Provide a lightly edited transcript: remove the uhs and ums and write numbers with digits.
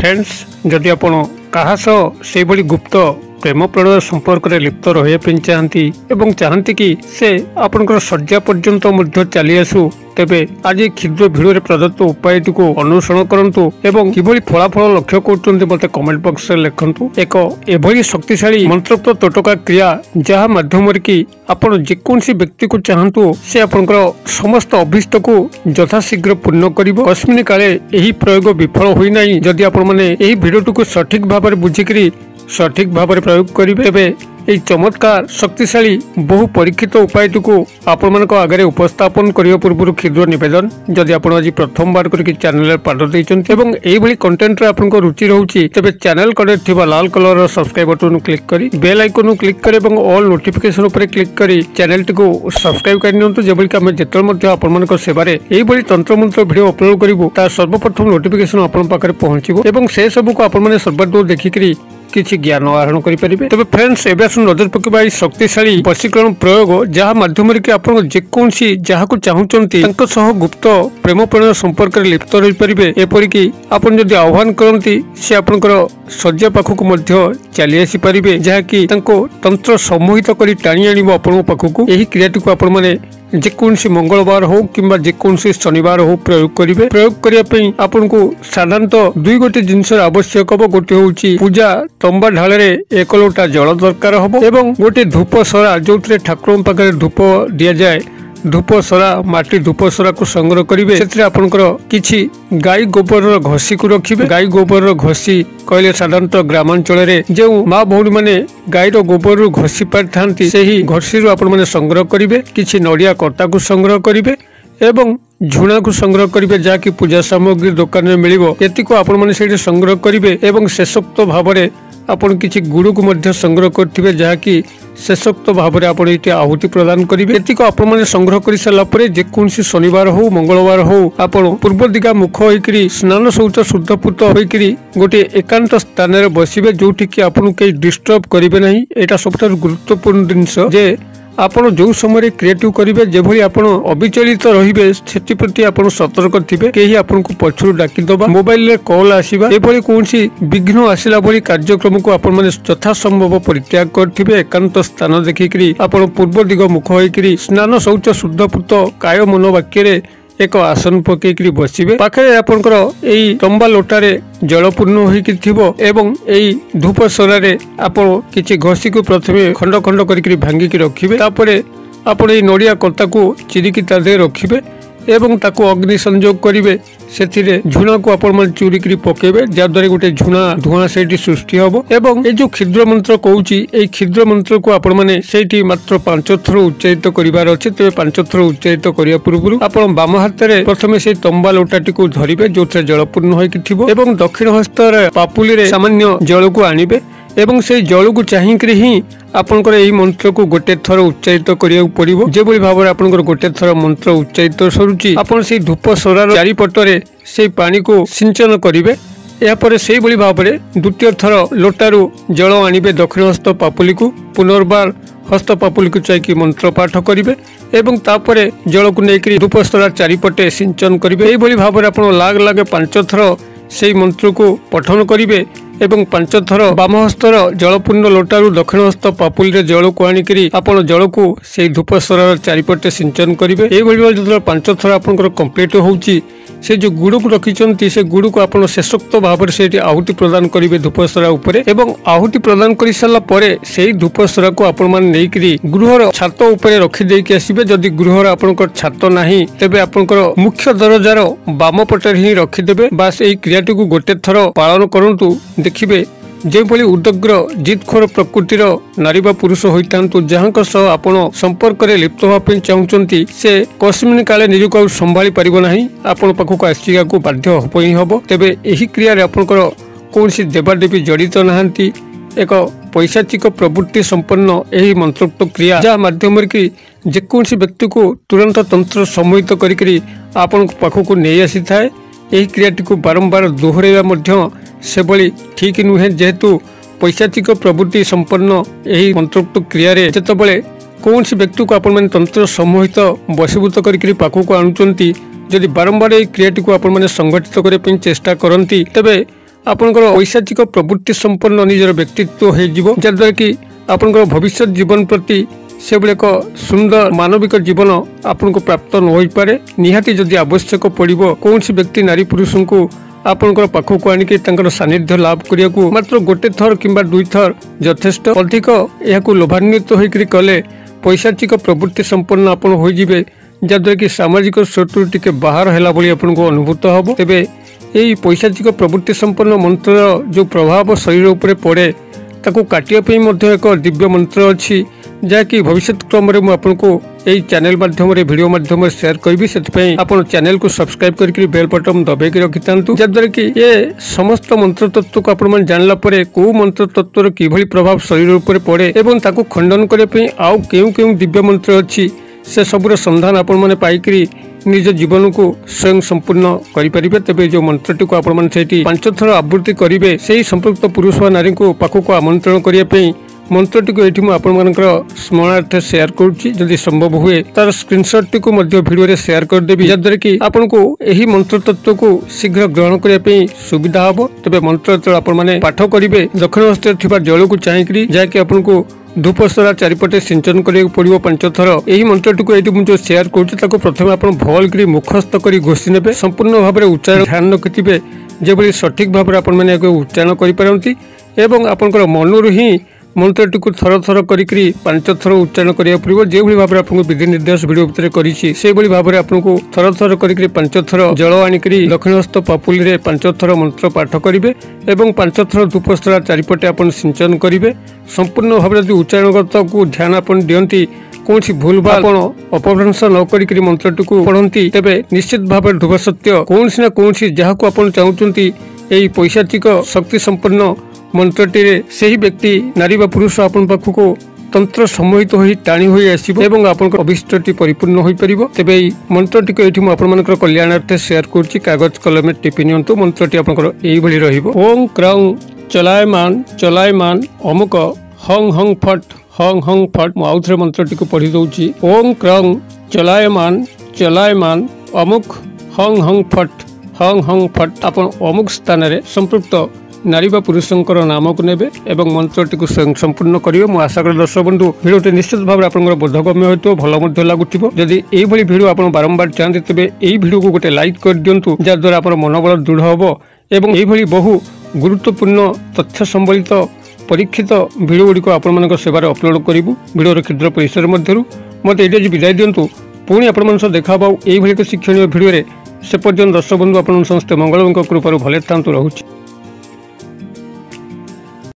Friends जदि आपण कहा से गुप्त प्रेम प्रणय संपर्क में लिप्त रही चाहती एवं चाहती कि से आपंकर शଯ୍या पर्यंत चली आसू तेबे आज क्षुद्र भिडियो प्रदत्त उपाय को अनुसरण करंतु एवं किभली फलाफल लक्ष्य करते मत कमेंट बॉक्स में लिखंतु। एक एभली शक्तिशाली मंत्रोक्त तोटका क्रिया जहाँ माध्यम कि आपण जेकोसी व्यक्ति को चाहतु से आपंकर समस्त अभिष्ट को यथाशीघ्र पूर्ण करिबो। अस्मिन काले एही प्रयोग विफल होई नाही जदि आपण माने एही भिडियो को सठिक भाव में बुझिकरी सठिक भाव में प्रयोग करेंगे। यह चमत्कार शक्तिशाली बहु परीक्षित उपाय को आपण मान आगे उपस्थापन करने पूर्व क्षुद्र निवेदन जदि आप आज प्रथम बार करके चैनल पाद देती कंटेंट आपन रुचि रोचे तेज चैनल कड़े लाल कलर सब्सक्राइब बटन क्लिक कर बेल आइकन क्लिक कर ऑल नोटिफिकेशन उपर क्लिक कर चैनल टी सब्सक्राइब करनी जबकि आम जिते आपण सेवार यही तंत्र मंत्र भिड अपलोड करूँ तार सर्वप्रथम नोटिफिकेशन आपण पाखे पहुंचो से सब को आपण सर्वदूर देखिक किसी ज्ञान आहरण करेंगे। तेज फ्रेंड्स एवं नजर पकड़ा शक्तिशाली वशीकरण प्रयोग जहाँ माध्यम आप जेकोसी जहाँ को चाहते गुप्त प्रेम प्रणय संपर्क में लिप्त रही पारे। एपरिक आप जदि आह्वान करती से आपंकर शଯ୍या पाखक चली आसी पारे जहाँकि तंत्र सम्मोहित कर टाणी आण आपण पाखक यही क्रियाटी को आपण मैंने जेकोसी मंगलवार हो कि जेकोसी शनिवार हो प्रयोग करेंगे। प्रयोग करने आपन को साधारणतः दुई गोटे जिनस आवश्यक हम गोटे हूँ पूजा तंबा ढाले एक लोटा जल दरकार हम एवं गोटे धूप सरा जो ठाकुर पाखे धूप दि जाए धूप सरा माटी धूप सरा को संग्रह करेंगे। से आपंकर किसी गाई गोबर घसी को रखिए। गाई गोबर घसी कहले साधारणतः ग्रामांचल जो माँ भौणी मैंने गाईर गोबर घसी पारि था से घसी आपने संग्रह करेंगे। किसी नड़िया कर्ता को संग्रह करेंगे एवं झुणा को संग्रह करेंगे जहाँकि पूजा सामग्री दुकान में मिल एतिको आपण संग्रह करेंगे एवं शेषोक्त भाव में आपण किसी गुड़ को संग्रह करेंगे जहाँकि शेषोक्त भाव में आप आहुति प्रदान करेंगे। एतिको आपण संग्रह कर सारापर जेकोसी शनिवार हो मंगलवार हो आप पूर्व दिगा मुख होकर स्नान शौच शुद्धपूत होकर गोटे एकांत स्थान में बसवे जोटि आपन कहीं डिस्टर्ब करेंगे ना। यहाँ सब गुरुत्वपूर्ण जिनस जे आपण जो समय क्रिएटिव करेंगे जेभली आपण अविचलित रहिबे सेति प्रति आपण सतर्क थिबे केही आपण को पछरु डाकी दबा मोबाइल रे कॉल आसीबा एभली कोनसी विघ्न आसिला भली कार्यक्रम को आपण माने यथा संभव परित्याग करथिबे। एकांत स्थान देखिकरी आपण पूर्व दिग मुख होइकरी स्नान शौच शुद्धपूत काय मन वाक्य रे एक आसन पकईकरी बसवे पाखे आपंकर यही तंबा लोटारे जल पूर्ण होवं यही धूप सरारे आप किसी घसी को प्रथम खंड खंड कर भांगिक रखिए। आप नड़िया कर्ता को चिरिकी तादे रखिए एवं ताको अग्नि संयोग करेंगे। से झुणा को आपण चूरिकी पकेबे जहाद्वारा गोटे झुणा धुआं से सृष्टि हम एवं ये जो क्षुद्र मंत्र कहूँ ये क्षुद्र मंत्र को आपण मैंने से मात्र 5 थर उच्चारित करार अच्छे। तेज 5 थर उच्चारित करने पूर्व आप बाम हाथ में प्रथम से तंबा लोटाटी को धरवे जो जल पूर्ण होकर दक्षिण हस्त पापुली सामान्य जल को आणवे एवं से जल को चाहिए ही आपंकर यही मंत्र को गोटे थर उच्चारित करिया पड़िबो। जेबोली भाव में आपंकर गोटे थर मंत्र उच्चारित सरुची आपन से धूप सरार चारिपटरे से पानी को सिंचन करेंगे। यापर से भाव में द्वितीय थर लोटारू जल आणवे दक्षिण हस्त पापुली को पुनर्बार हस्त पापुली को चाहिए मंत्र पाठ करेंगे एवं तापर जल को लेकर धूप सरार चारिपटे सिंचन करेंगे। यही भाव में आप लाग लागे 5 थर से मंत्र को पठन करेंगे एवं 5 थर बाम हस्तर जलपूर्ण लोटारू दक्षिण हस्त पापुली जल को आणिकी आपण जल को से धूप सरार चारिपटे सिंचन करेंगे। यही जो 5 थर आपंकर कंप्लीट होउची से जो गुड़ को रखिंट से गुड़ को आप शेषोक्त भाव से आहुति प्रदान करेंगे धूप सरा उपरे एवं आहुति प्रदान कर सारा परे से धूप सरा को आपण मैंने गृहर छात उपरे रखिदेकी आसबे। जदि गृहर आपंकर छात नाही तेबे आपंकर मुख्य दरजार बाम पटे ही रखिदेबे। बास यही क्रियाटी को गोटे थर पालन करंतु देखिबे जेभली उदग्र जिदखोर प्रकृतिर नारी बा पुरुष होता जहाँ सह आपण संपर्क में लिप्त होगा चाहते से कस्मिन काले निजक आ संभाली पारिबो नाही आपण पाखक आसिया को बाध्य होई हबो। तेबे एही क्रिया रे आपनकर कोनसी देवादेवी जड़ित नहांती एक पैशाचिक प्रवृत्ति संपन्न यही मंत्रोक्त क्रिया जहाँ माध्यम जेकोसी व्यक्ति को तुरंत तंत्र सम्मोहित करी आपण पाखक नहीं आसी थाए। यही क्रियाटी को बारंबार दोहराइबा से भली ठीक नुहे जेहेतु पैशाचिक प्रवृत्ति संपन्न यही मंत्रोक्त क्रिया जितेबाला कौन व्यक्ति को आपण तंत्र सम्मोहित बशीभूत करके पाखक आणुचंती जदि बारंबार यही क्रियाटी को आपण संगठित करने चेष्टा करती तेबे आपणकर पैशाचिक प्रवृत्ति संपन्न निजर व्यक्तित्व हो जद्वारा कि आपणकर भविष्य जीवन प्रति से एक सुंदर मानविक जीवन आपन को प्राप्त न हो पारे। निहाती जदि आवश्यक पड़ो कौन व्यक्ति नारी पुरुष को आपणकर पाखक आनिक सानिध्य लाभ करने को मात्र गोटे थर किंबा दुई थर यथेष्ट। अधिक यह लोभान्वित होकर कले पैशाचिक प्रवृत्ति संपन्न आपन हो जिवे जद्वारा कि सामाजिक स्रोतु टिके बाहर है भाई आपन को अनुभूत हम। तेबे यही पैशाचिक प्रवृत्ति संपन्न मंत्र जो प्रभाव शरीर उपर पड़े ताकू काटिया एक दिव्य मंत्र अच्छी जहाँकि भविष्य क्रम में आपको यही चैनल माध्यम वीडियो माध्यम शेयर करी से आपण चैनल को सब्सक्राइब करके बेल बटन दबाई रखि था जद्वारा कि ये समस्त मंत्र तत्व को आपण जानला परे को मंत्र तत्वर किभली प्रभाव शरीर उपर पड़े एवं ताकू खंडन करने आउ केउ केउ दिव्य मंत्र अच्छी से सबूर संधान आपण मैंने पाइकरी निज जीवन को स्वयं संपूर्ण करें। तेज जो मंत्रटी को आपण 5 थर आवृत्ति करेंगे से ही संपृक्त पुरुष व नारी को पाखक आमंत्रण करने मंत्रटी को ये आपंकर स्मरणार्थ शेयर करुँची संभव हुए तार स्क्रीनशॉट टी को वीडियो शेयर करदेवी जद्वारा कि आपन को यही मंत्र तत्व को शीघ्र ग्रहण करने सुविधा हम। तेज मंत्र जो आपने पाठ करेंगे दक्षिण हस्त जल को चाहिए जहाँकि आपन को धूपसरा चारिपटे सिंचन करने पड़ो 5 थर। यही मंत्रटी को ये जो शेयर करुँच प्रथम आप भल मुखस्थ कर घोषी ने संपूर्ण भाव में उच्चारण ध्यान रखिथे जो सठिक भाव में आपने उच्चारण करपारती एवं आपंकर मनरू ही मंत्रटी को थर थर करी 5 थर उच्चारण करा पड़ो जो भाव में आपको विधि निर्देश वीडियो भितर करी भाव में आपको थर थर करी 5 थर जल आनिक दक्षिण हस्त पापुली रे 5 थर मंत्र पाठ करेंगे एवं 5 थर धूपस्थला चारिपटे आप सिंचन करेंगे। संपूर्ण भाव में उच्चारणगत को ध्यान आप दियंती कौन भूल भाव अपभ्रंश न करी मंत्रटी को पढ़ती तेरे निश्चित भाव में ध्रुव सत्य कौन ना कौन जहाँ को आप चाहते यही पैशाचिक शक्ति संपन्न मंत्रटी से ही व्यक्ति नारी व पुरुष आपन पाखक तंत्र सम्मोहित हो टाणी हो आसो आपन अभिष्टटी परिपूर्ण हो पार। तेज मंत्रटी को ये मुझे कल्याणार्थ शेयर करुँची कागज कलम टिपि नियंतु मंत्रटी आपंकर यही ओं क्रौं चलायमान अमुक हंग हंग फट आउ थे मंत्रटी को पढ़ी दौची ओं क्रौं चलायमान अमुक हंग हंग फट आप अमुक स्थान में संपृक्त नारी व पुरुषंकर नाम को नेबे एवं मंत्रटी को स्वयं संपूर्ण करियो। मु आशा कर दर्शक बंधु भिडियोटी निश्चित भाव में आपंकर बोधगम्य होइतो भल लगुथिबो। जदि एई भली भिडियो आपण बारंबार चाहते तेबे एई भिडियो को गोटे लाइक कर दियंतु जद्वारा आपन मनोबल दृढ़ होबो एवं एई भली बहु गुरुत्वपूर्ण तथ्य संबलित परीक्षित भिडियो गुड़िक आपण सेवार अपलोड करूँ भिडियोर क्षुद्र परिसर मध्यरु मते एटे विदाय दियंतु पुणी आपण देखा एई भली एक शिक्षणीय भिडियो से पर्यंत दर्शक बंधु आपण समस्त मंगल कृपार भले था रहूँ।